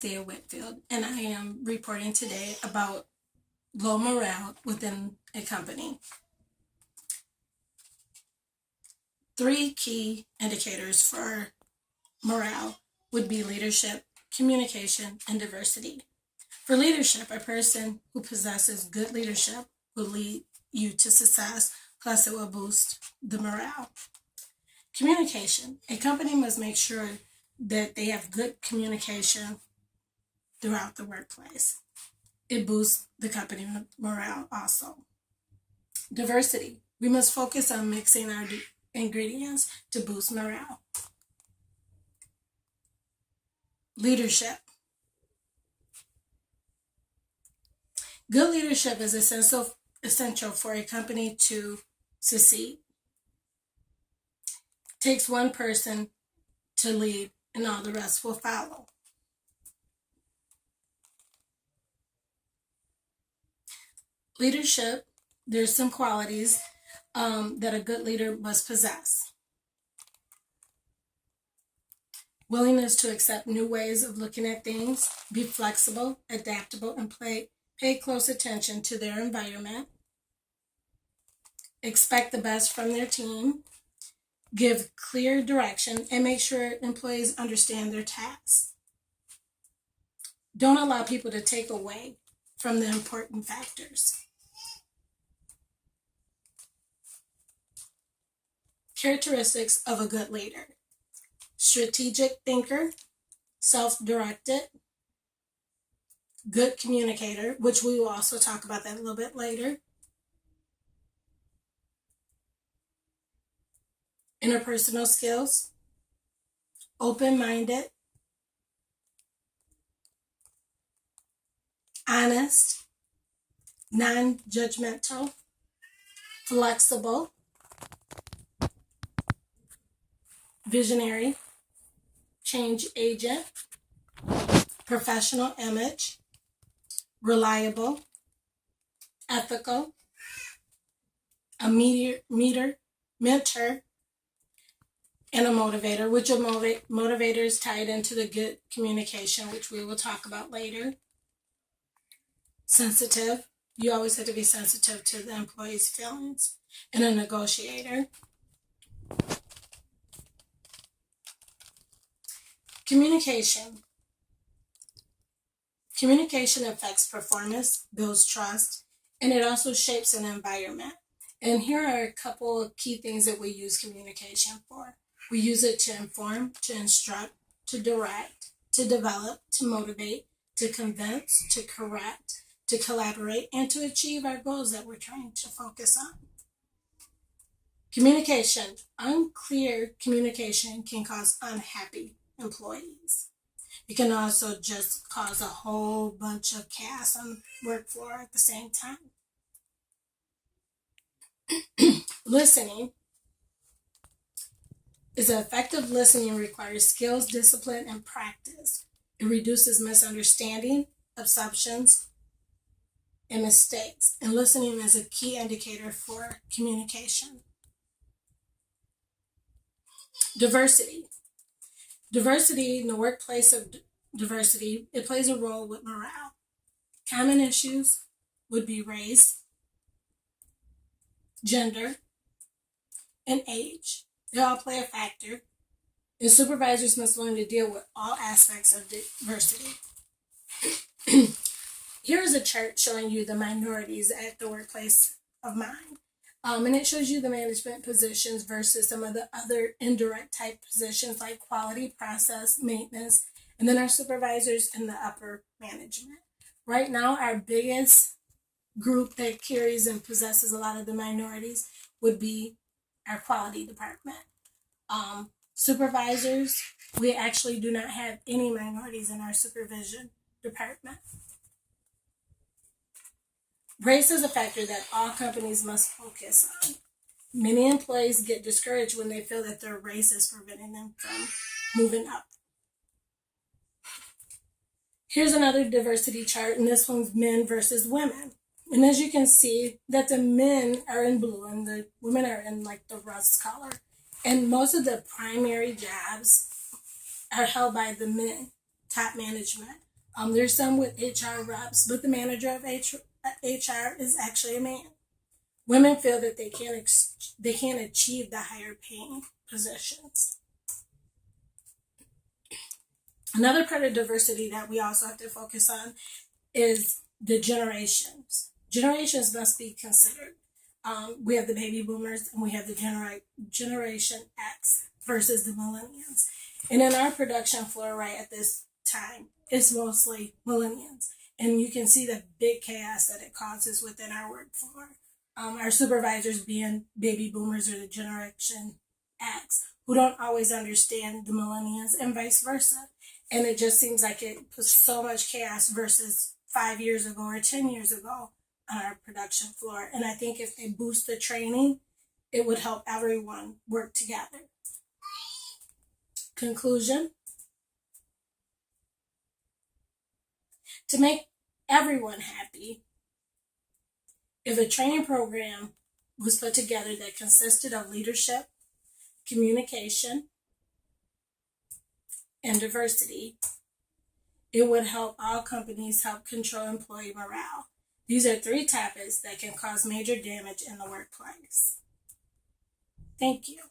Thea Whitfield, and I am reporting today about low morale within a company. 3 key indicators for morale would be leadership, communication, and diversity. For leadership, a person who possesses good leadership will lead you to success, plus it will boost the morale. Communication. A company must make sure that they have good communication throughout the workplace. It boosts the company morale also. Diversity. We must focus on mixing our ingredients to boost morale. Leadership. Good leadership is essential for a company to succeed. It takes one person to lead and all the rest will follow. Leadership, there's some qualities that a good leader must possess. Willingness to accept new ways of looking at things, be flexible, adaptable, and pay close attention to their environment. Expect the best from their team. Give clear direction and make sure employees understand their tasks. Don't allow people to take away from the important factors. Characteristics of a good leader: strategic thinker, self-directed, good communicator, which we will also talk about that a little bit later, interpersonal skills, open-minded, honest, non-judgmental, flexible, visionary, change agent, professional image, reliable, ethical, a mentor, and a motivator, which a motivator is tied into the good communication, which we will talk about later. Sensitive. You always have to be sensitive to the employee's feelings. And a negotiator. Communication. Communication affects performance, builds trust, and it also shapes an environment. And here are a couple of key things that we use communication for. We use it to inform, to instruct, to direct, to develop, to motivate, to convince, to correct, to collaborate, and to achieve our goals that we're trying to focus on. Communication. Unclear communication can cause unhappy employees. It can also just cause a whole bunch of chaos on the work floor at the same time. Listening. Effective listening requires skills, discipline, and practice. It reduces misunderstanding, assumptions, and mistakes. And listening is a key indicator for communication. Diversity. Diversity in the workplace of diversity, it plays a role with morale. Common issues would be race, gender, and age. They all play a factor, and supervisors must learn to deal with all aspects of diversity. Here's a chart showing you the minorities at the workplace of mine. And it shows you the management positions versus some of the other indirect type positions like quality, process, maintenance, and then our supervisors in the upper management. Right now, our biggest group that carries and possesses a lot of the minorities would be our quality department. Supervisors, we actually do not have any minorities in our supervision department. Race is a factor that all companies must focus on. Many employees get discouraged when they feel that their race is preventing them from moving up. Here's another diversity chart, and this one's men versus women. And as you can see, that the men are in blue and the women are in like the rust color. And most of the primary jobs are held by the men, top management. There's some with HR reps, but the manager of HR is actually a man. Women feel that they can't achieve the higher paying positions. Another part of diversity that we also have to focus on is the generations. Generations must be considered. We have the baby boomers and we have the Generation X versus the millennials. And in our production floor right at this time, it's mostly millennials. And you can see the big chaos that it causes within our work floor. Our supervisors being baby boomers or the Generation X, who don't always understand the millennials and vice versa. And it just seems like it puts so much chaos versus 5 years ago or 10 years ago on our production floor. And I think if they boost the training, it would help everyone work together. Conclusion: to make everyone happy, if a training program was put together that consisted of leadership, communication, and diversity, it would help all companies help control employee morale. These are 3 topics that can cause major damage in the workplace. Thank you.